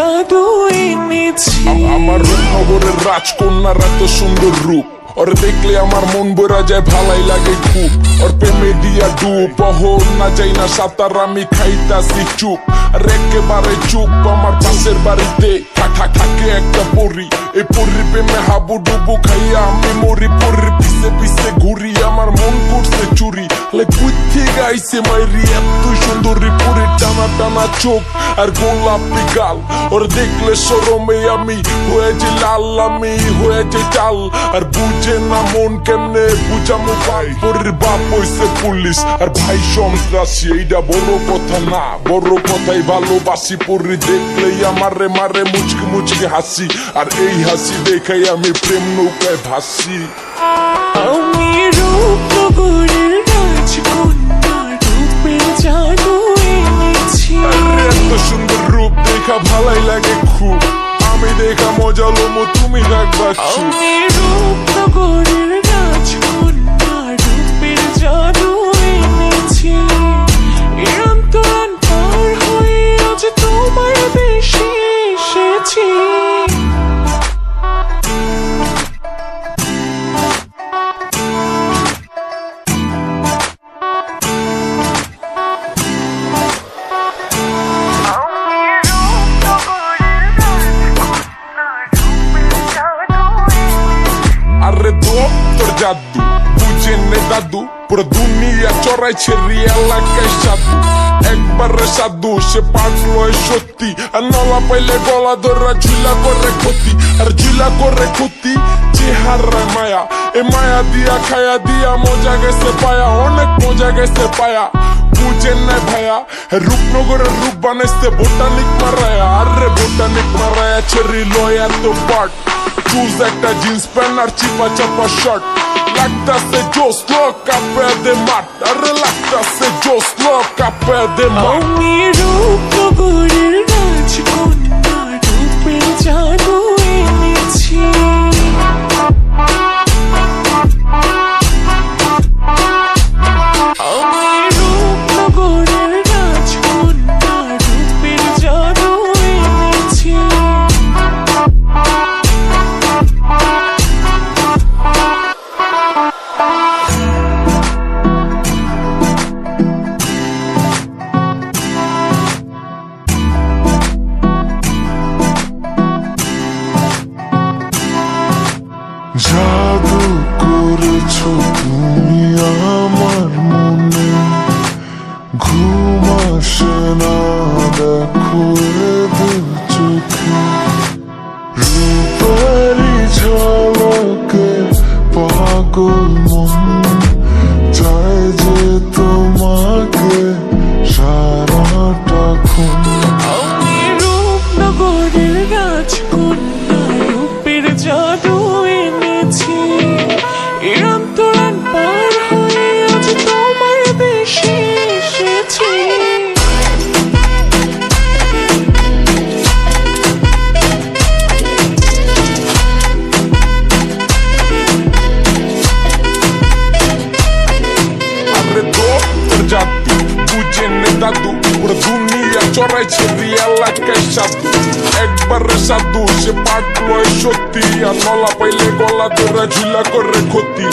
জাদু এনেছি। আমার রূপনগরের রাজকন্যার এত সুন্দর রূপ, ওর দেখলে আমার মন ভরা যায়, ভালাই লাগে খুব। ওর প্রেমে দিয়া ডুব, ওহর না যাই না সাঁতার, আমি খাইতাছি চুপ। আর একেবারে চুপ আমার পাশের বাড়িতে থাকে একটা পরী। এই পরীর প্রেমে হাবু ডুবু খাইয়া আমি মরি। পরীর পিছে পিছে ঘুরি, আমার মন করছে চুরি। কুইথে গাইছে মাইরি, এত সুন্দরী পরীর টানা টানা চোখ আর গোলাপি গাল। ওর দেখলে শরমে আমি হয়েছে লাল, আমি হয়েছে চাল। আর বুঝে না মন কেমনে বুঝামো ভাই, পরীর বাপ হইছে পুলিশ আর ভাই সন্ত্রাসী। এইটা বড় কথা না, বড় কথাই ভালোবাসি। পরী দেখলেই আমারে মারে মুচকি মুচকি হাসি, আর এই হাসি দেখাই আমি প্রেম নৌকায় ভাসি। আমি রূপনগরের রাজকন্যা, রূপের জাদু এনেছি। এত সুন্দর রূপ দেখা ভালাই লাগে খুব, আমি দেখা মজা লমো তুমি রাখবা চুপ। আমি রূপনগরের রাজকন্যা, রূপের জাদু এনেছি। অন্তরান পার হয়ে আজ তোমার দেশে এসেছি। আরে তোর জাদু বুঝে নে দাদু, পুরো দুনিয়া চড়াইছে এলাকায় সাধু। একবারে সাধু সে পাগল সত্যি, আর নলা পাইলে গলা ধরা ঝুলা করে ক্ষতি। আর ঝুলা করে ক্ষতি চেহারা মায়া, এ মায়া দিয়া খায়া দিয়া মজা গেছে পায়া, অনেক মজা গেছে পায়া। বুঝেন না ভাইয়া, রূপনগরের রূপ বানাইছে বোটানিক মারায়া। আরে বোটানিক মারায়া ছেড়ি লয় এত পাট, চুজ একটা জিন্স প্যান্ট আর চিপা চাপা শার্ট। লাগতাছে জোস লোক কাপে দে মাঠ, আরে লাগতাছে জোস লোক কাপে দে মাঠ। আমি রূপনগরের রাজকন্যা, রূপের জাদু এনেছি। আমি রূপনগরের রাজকন্যা, রূপের জাদু এনেছি। জাদু করেছো তুমি আমার মনে, ঘুম আসে না দেখো এ দু চোখে। রূপালি ঝলকে পাগল মন চায় যে তোমাকে সারাটাক্ষণ। আমি রূপনগরের রাজকন্যা, রূপের জাদু এনেছি। অন্তরান পার হয়ে আজ তোমার দেশে এসেছি। আরে তোর জাদু বুঝে নে দাদু, পুরো দুনিয়া চড়াইছে এলাকায় সাধু। একবারে সাধু সে পাগল সত্যি, আর নলা পাইলে গলা ধরা ঝুলা করে ক্ষতি।